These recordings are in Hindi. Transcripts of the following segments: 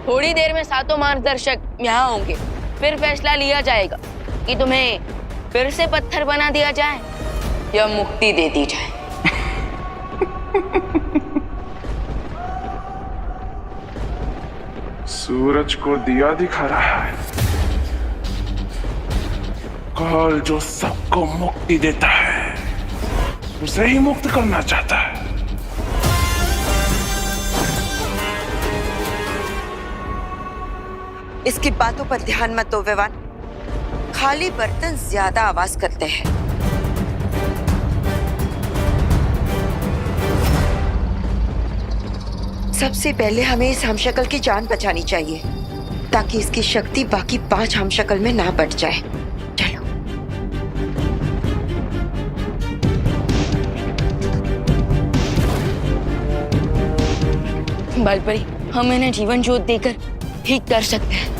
थोड़ी देर में सातों मार्गदर्शक यहाँ होंगे, फिर फैसला लिया जाएगा कि तुम्हें फिर से पत्थर बना दिया जाए या मुक्ति दे दी जाए। सूरज को दिया दिखा रहा है। काल जो सबको मुक्ति देता है उसे ही मुक्त करना चाहता है। इसकी बातों पर ध्यान मत दो विवान। खाली बर्तन ज्यादा आवाज करते हैं। सबसे पहले हमें इस हमशक्ल की जान बचानी चाहिए ताकि इसकी शक्ति बाकी 5 हमशक्ल में ना बढ़ जाए। चलो। बालपरी, हम इन्हें जीवन ज्योत देकर ठीक कर सकते हैं।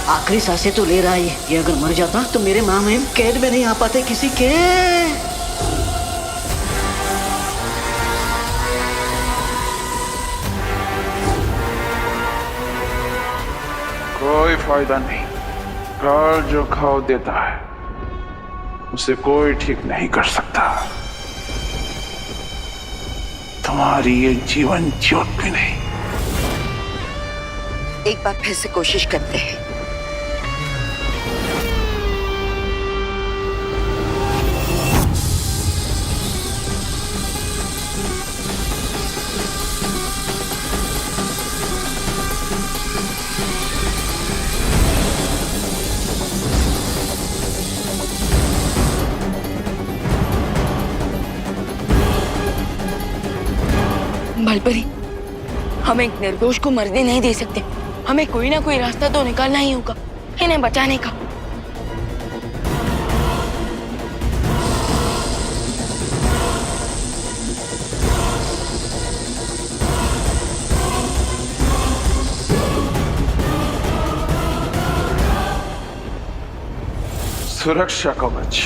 आखिरी सांसें तो ले रहा है ये अगर मर जाता तो मेरे माँ में कैद में नहीं आ पाते किसी के। कोई फायदा नहीं। काल जो घाव देता है उसे कोई ठीक नहीं कर सकता। तुम्हारी ये जीवन ज्योत भी नहीं। एक बार फिर से कोशिश करते हैं। बालपरी, हम एक निर्दोष को मरने नहीं दे सकते। हमें कोई ना कोई रास्ता तो निकालना ही होगा इन्हें बचाने का। सुरक्षा कवच।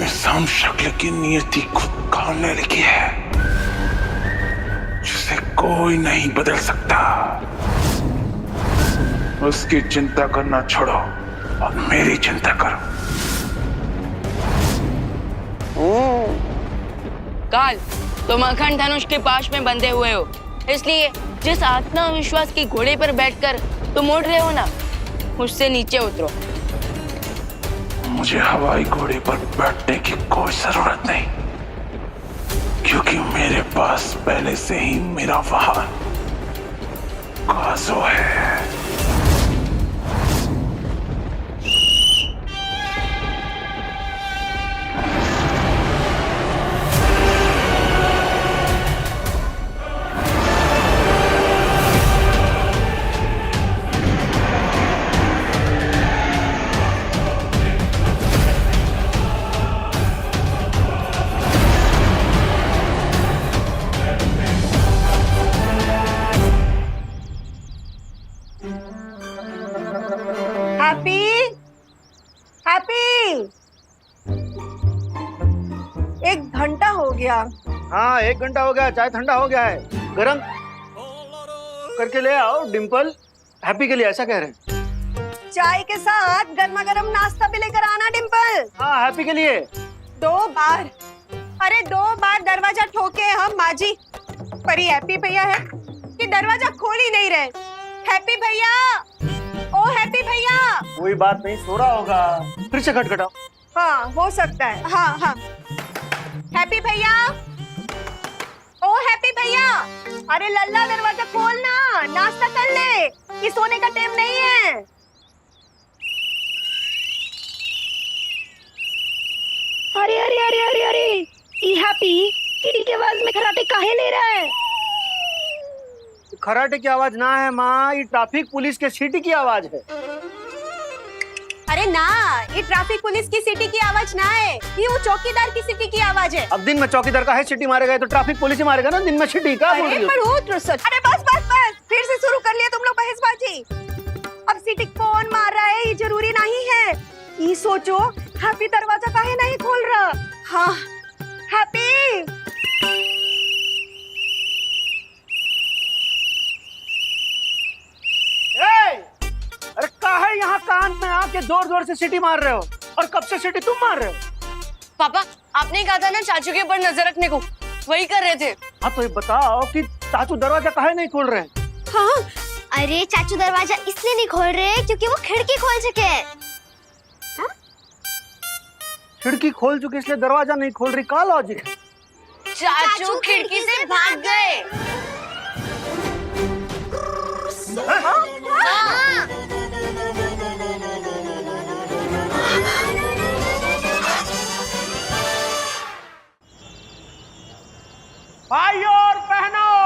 इस हमशक्ल की नियति खुद काल ने लिखी है, जिसे कोई नहीं बदल सकता। उसकी चिंता करना छोड़ो और मेरी चिंता करो। काल, तुम अखंड धनुष के पाश में बंधे हुए हो, इसलिए जिस आत्मविश्वास की घोड़े पर बैठकर तुम उड़ रहे हो ना, उससे नीचे उतरो। मुझे हवाई घोड़े पर बैठने की कोई जरूरत नहीं, क्योंकि मेरे पास पहले से ही मेरा वाहन काजो है। एक घंटा हो गया। हाँ, 1 घंटा हो गया। चाय ठंडा हो गया है, गरम करके ले आओ। डिम्पल हैप्पी के लिए ऐसा कह रहे हैं। चाय के साथ गर्मा गर्म नाश्ता भी लेकर आना डिम्पल। हाँ, हैप्पी के लिए। 2 बार, अरे 2 बार दरवाजा ठोके हम माजी, पर ये हैप्पी भैया है कि दरवाजा खोल ही नहीं रहे। हैप्पी भैया, ओ हैप्पी भैया। कोई बात नहीं, सो रहा होगा, फिर से खटखटाओ। हाँ, हो सकता है। हाँ हाँ, हैप्पी भैया, ओ हैप्पी भैया, अरे लल्ला दरवाजा खोलना, नाश्ता कर ले, ये सोने का टाइम नहीं है। अरे अरे अरे अरे अरे, ये हैप्पी सीढ़ी के आवाज में खराटे काहे ले रहा है? खराटे की आवाज ना है माँ, ये ट्रैफिक पुलिस के सीटी की आवाज है। अरे ना, ये ट्रैफिक पुलिस की सीटी की आवाज ना है, ये वो चौकीदार की सीटी की आवाज है। अब दिन में चौकीदार का है सीटी मारेगा तो ट्रैफिक पुलिस ही मारेगा ना, दिन में सीटी का बोल रही हो? अरे बस बस बस, बस फिर से शुरू कर लिया तुम लोग बहसबाजी। अब सीटी कौन मार रहा है ये जरूरी नहीं है, ये सोचो हैप्पी दरवाजा काहे नहीं खोल रहा। हाँ हैप्पी, अरे काहे यहाँ कान में आके जोर जोर से सीटी मार रहे हो, और कब से सीटी तुम मार रहे हो? पापा आपने कहा था ना चाचू के ऊपर नजर रखने को, वही कर रहे थे। हाँ तो ये बताओ कि चाचू दरवाजा काहे नहीं खोल रहे हैं? हाँ अरे चाचू दरवाजा इसलिए नहीं खोल रहे क्योंकि वो खिड़की खोल चुके हैं। खिड़की खोल चुकी इसलिए दरवाजा नहीं खोल रही, का लॉजिक है? चाचू खिड़की से भाग गए। भाइयों और बहनों,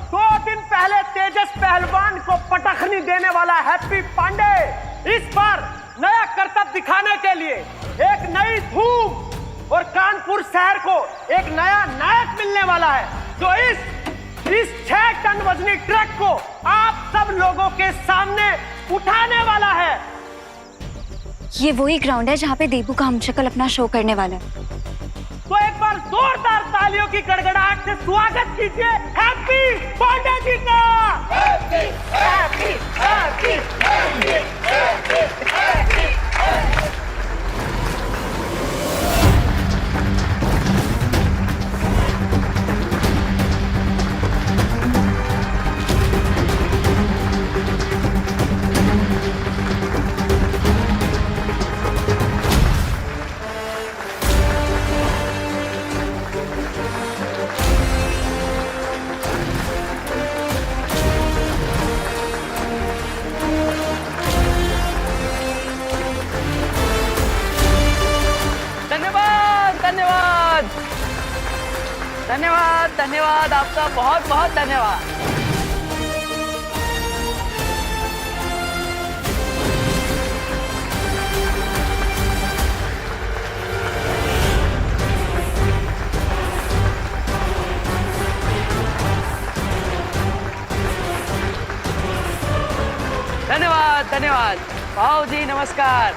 2 दिन पहले तेजस पहलवान को पटखनी देने वाला हैप्पी पांडे इस बार नया करतब दिखाने के लिए एक नई धूम और कानपुर शहर को एक नया नायक मिलने वाला है, जो इस 6 टन वजनी ट्रक को आप सब लोगों के सामने उठाने वाला है। ये वही ग्राउंड है जहाँ पे देबू का हमशक्ल अपना शो करने वाला है। तो एक बार जोरदार तालियों की गड़गड़ाहट से स्वागत कीजिए हैप्पी पांडे जी का। Happy happy happy happy happy happy. धन्यवाद धन्यवाद, आपका बहुत बहुत धन्यवाद। धन्यवाद धन्यवाद भाऊ जी, नमस्कार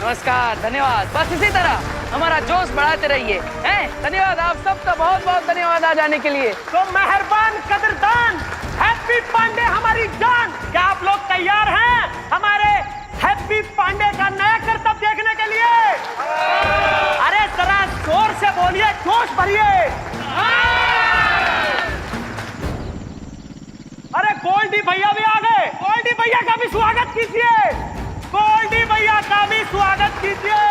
नमस्कार, धन्यवाद। बस इसी तरह हमारा जोश बढ़ाते रहिए। हैं? धन्यवाद आप सबका बहुत बहुत धन्यवाद आ जाने के लिए। तो मेहरबान कदरदान हैप्पी पांडे हमारी जान, क्या आप लोग तैयार हैं हमारे हैप्पी पांडे का नया करतब देखने के लिए? अरे जरा जोर से बोलिए, जोश भरिए। अरे गोल्डी भैया भी आ गए, गोल्डी भैया का भी स्वागत कीजिए, गोल्डी भैया का भी स्वागत कीजिए।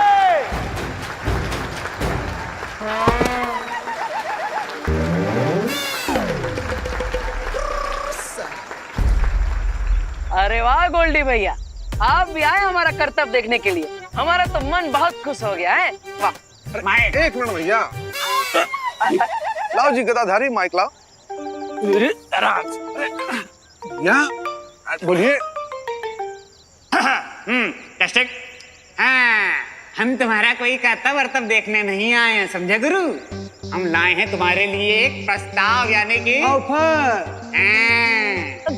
अरे वाह गोल्डी भैया, आप भी आए हमारा करतब देखने के लिए, हमारा तो मन बहुत खुश हो गया है। वाह। एक मिनट भैया, लाओ जी गदाधारी माइक लाओ। या बोलिए। टेस्टिंग। हाँ, हम तुम्हारा कोई करतब वर्तब देखने नहीं आए हैं, समझे गुरु। हम लाए हैं तुम्हारे लिए एक प्रस्ताव, यानी कि ऑफर।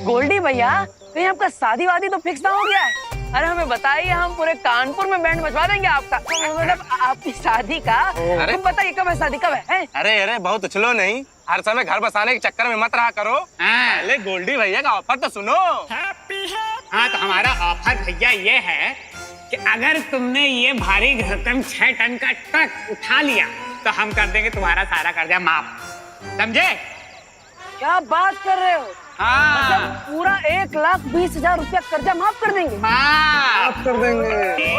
गोल्डी भैया, कहीं आपका शादी वादी तो फिक्स ना हो गया है? अरे हमें बताइए, हम पूरे कानपुर में बैंड बजवा देंगे आपका। मतलब आपकी शादी का। अरे बताइए कब है शादी, कब है? अरे अरे बहुत उछलो नहीं, हर समय घर बसाने के चक्कर में मत रहा करो। पहले गोल्डी भैया का ऑफर तो सुनो। हाँ तो हमारा ऑफर भैया ये है कि अगर तुमने ये भारी भरकम 6 टन का ट्रक उठा लिया तो हम कर देंगे तुम्हारा सारा कर्जा माफ, समझे? क्या बात कर रहे हो? हाँ। मतलब पूरा 1,20,000 रुपया कर्जा माफ कर देंगे? माफ कर देंगे।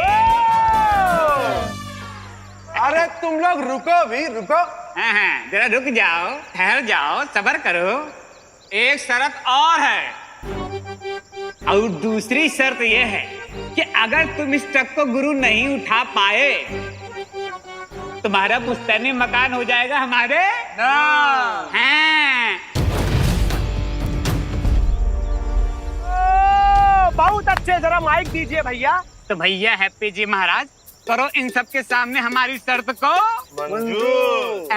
अरे तुम लोग रुको भी, रुको। हाँ, जरा रुक जाओ, ठहर जाओ, सब्र करो। एक शर्त और है, और दूसरी शर्त यह है कि अगर तुम इस ट्रक को गुरु नहीं उठा पाए, तुम्हारा पुश्तैनी मकान हो जाएगा हमारे। हाँ। बहुत अच्छे, जरा माइक दीजिए भैया। तो भैया हैप्पी जी महाराज, करो इन सब के सामने हमारी शर्त को मंजूर।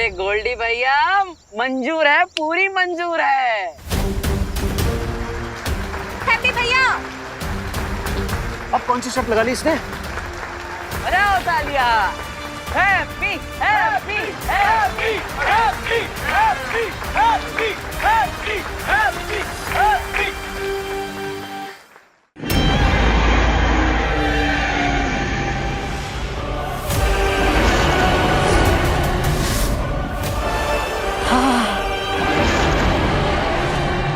अरे गोल्डी भैया मंजूर है, पूरी मंजूर है। हैप्पी भैया अब कौन सी शर्त लगा ली इसने? अरे ओ Taliya. Happy happy happy happy happy happy happy happy happy.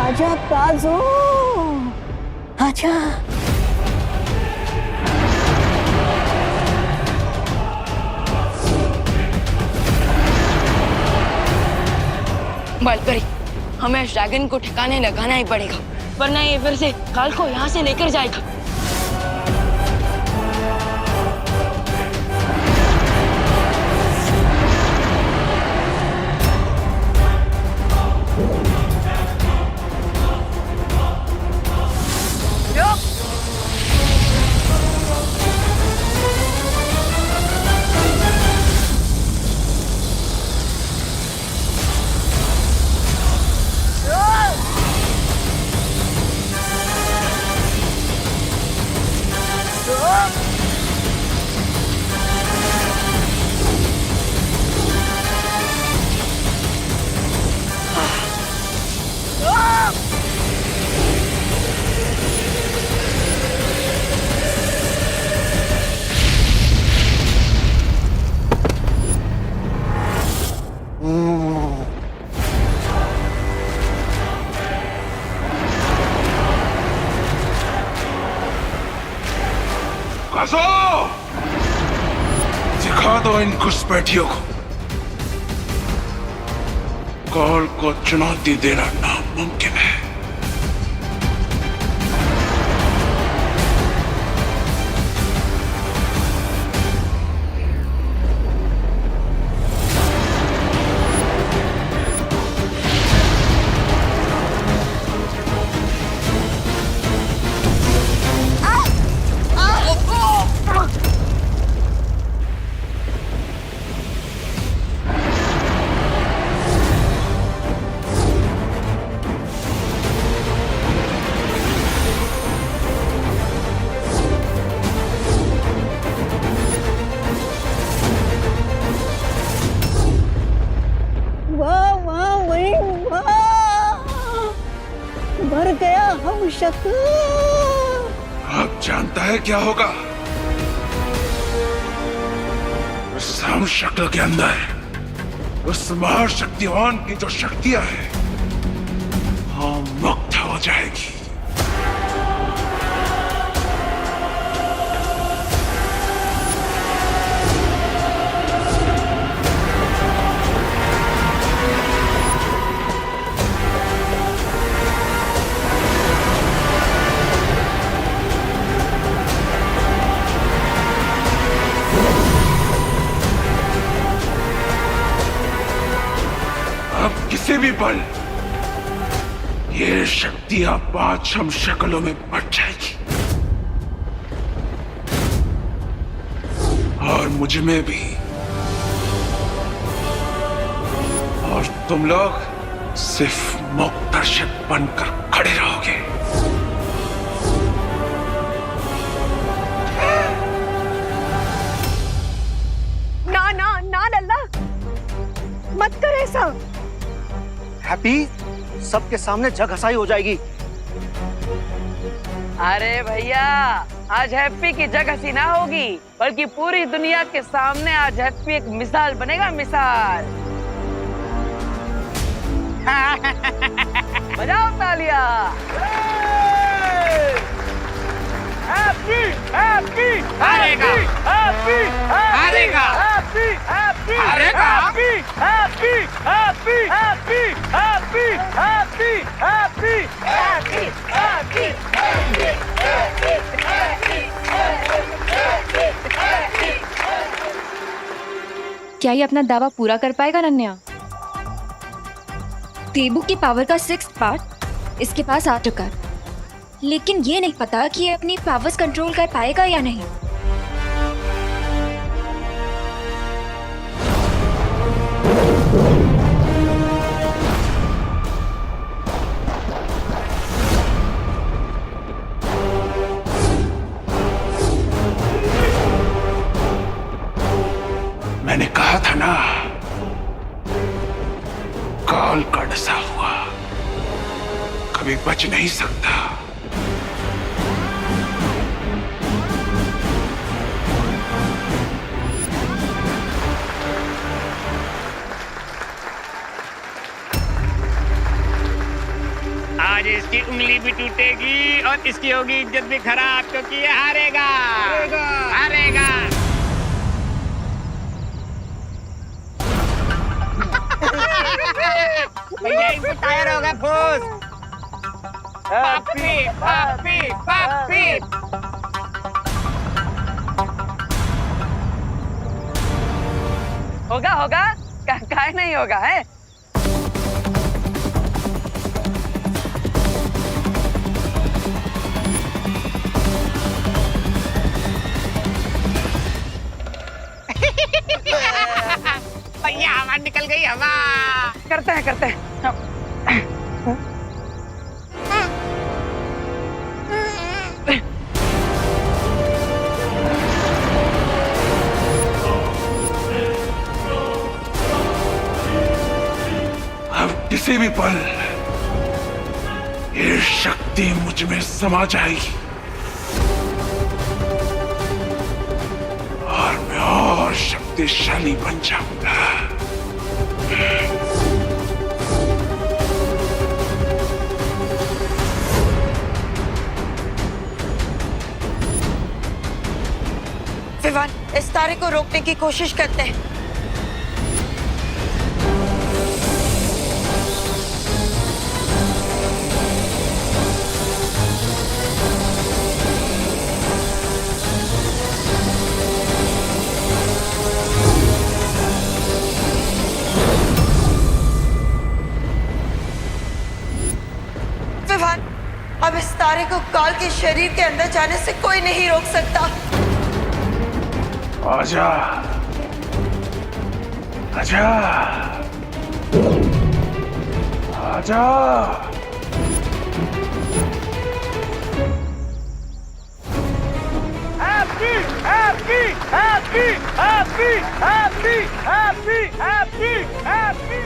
आजा काजू, आजा। बालकरी, हमें इस ड्रैगन को ठिकाने लगाना ही पड़ेगा, वरना ये फिर से काल को यहाँ से लेकर जाएगा। काजो, दिखा दो इन घुसपैठियों को। कॉल को चुनौती देना नामुमकिन है। वाह वाह वही वाह, भर गया हम शक। अब जानता है क्या होगा? उस हम शक्ल के अंदर उस महाशक्तिवान की जो शक्तियां हैं, वो मुक्त हो जाएगी। अब किसी भी पल ये शक्तियां 5 हम शक्लों में बट जाएगी, और मुझ में भी। और तुम लोग सिर्फ मुक्तदर्शक बनकर खड़े रहोगे। ना ना ना लल्ला, मत कर ऐसा। हैप्पी, सबके सामने जग हंसाई हो जाएगी। अरे भैया, आज हैप्पी की जगह हंसी ना होगी, बल्कि पूरी दुनिया के सामने आज हैप्पी एक मिसाल बनेगा, मिसाल। बजाओ तालियां। हैप्पी हैप्पी हारेगा, हैप्पी हारेगा, हैप्पी हैप्पी हारेगा, happy happy happy happy happy happy happy happy happy क्या ये अपना दावा पूरा कर पाएगा नन्या? देबू की पावर का 6th पार्ट इसके पास आ चुका है, लेकिन ये नहीं पता कि ये अपनी पावर्स कंट्रोल कर पाएगा या नहीं। का डसा हुआ कभी बच नहीं सकता। आज इसकी उंगली भी टूटेगी और इसकी होगी इज्जत भी खराब, क्योंकि ये हारेगा हारेगा। भैया इनको टायर होगा फूस। पापी पापी पापी। होगा होगा, काहे नहीं होगा है। भैया हवा निकल गई, हवा। करते हैं अब किसी भी पल ये शक्ति मुझ में समा जाएगी और मैं और शक्तिशाली बन जाऊंगा। विवान, इस तारे को रोकने की कोशिश करते हैं। विवान, अब इस तारे को काल के शरीर के अंदर जाने से कोई नहीं रोक सकता। आजा आजा आजा। Happy happy happy happy happy happy happy happy.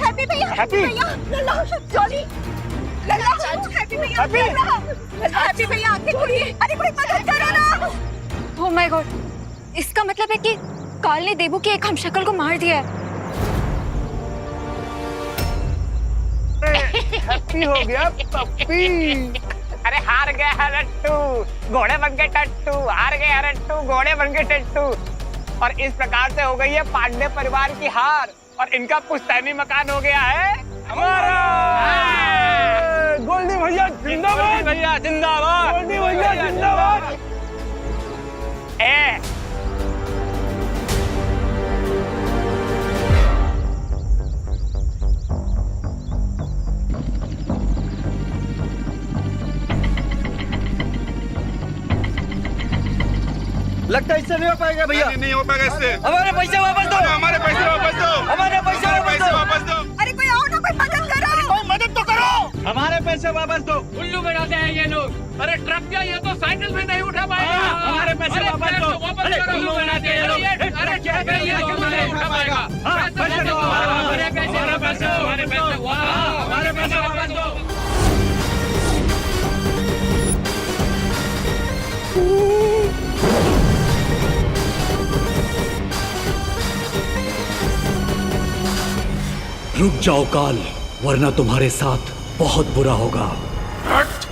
Happy भैया, हैप्पी भैया, लल्ला, जॉली, लल्ला, हैप्पी भैया, हैप्पी भैया, आंखें खुली, अरे कोई मदद करो ना। ओह माय गॉड, इसका मतलब है कि काल ने देवू की एक हमशक्ल को मार दिया है। हैप्पी हो गया पप्पी। अरे हार गया है रट्टू, घोड़े बन के टट्टू। हार गया रट्टू, घोड़े बन के टट्टू। और इस प्रकार से हो गई है पांडे परिवार की हार और इनका पुश्तैनी मकान हो गया है हमारा। गोल्डी भैया जिंदाबाद, भैया जिंदाबाद, गोल्डी भैया जिंदाबाद। ए लगता है इससे नहीं हो पाएगा भैया। नहीं हो पाएगा इससे। हमारे पैसे वापस दो, हमारे पैसे वापस दो, हमारे पैसे वापस दो। अरे कोई और ना, कोई मदद करो, कोई मदद तो करो। हमारे पैसे वापस दो। उल्लू बनाते हैं ये लोग। अरे ट्रक क्या, ये तो साइकिल में नहीं उठा पाएगा। हमारे पैसे वापस दो। वापस करो। उल्लू बनाते हैं ये लोग। अरे क्या है ये, नहीं उठा पाएगा। पैसे दो, हमारे पैसे, हमारे पैसे, वाह, हमारे पैसे वापस दो। रुक जाओ काल, वरना तुम्हारे साथ बहुत बुरा होगा। हट!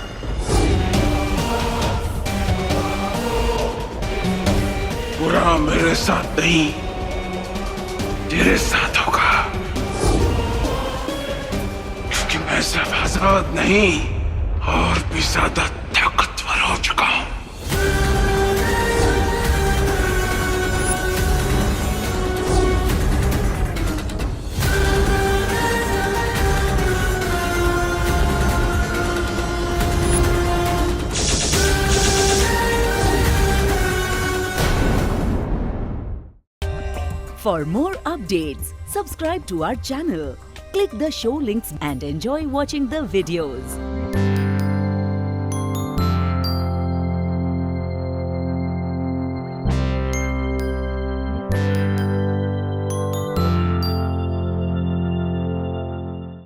बुरा मेरे साथ नहीं, तेरे साथ होगा, क्योंकि मैं सिर्फ आजाद नहीं और भी ज्यादा ताकतवर हो चुका हूं। For more updates, subscribe to our channel, click the show links and enjoy watching the videos.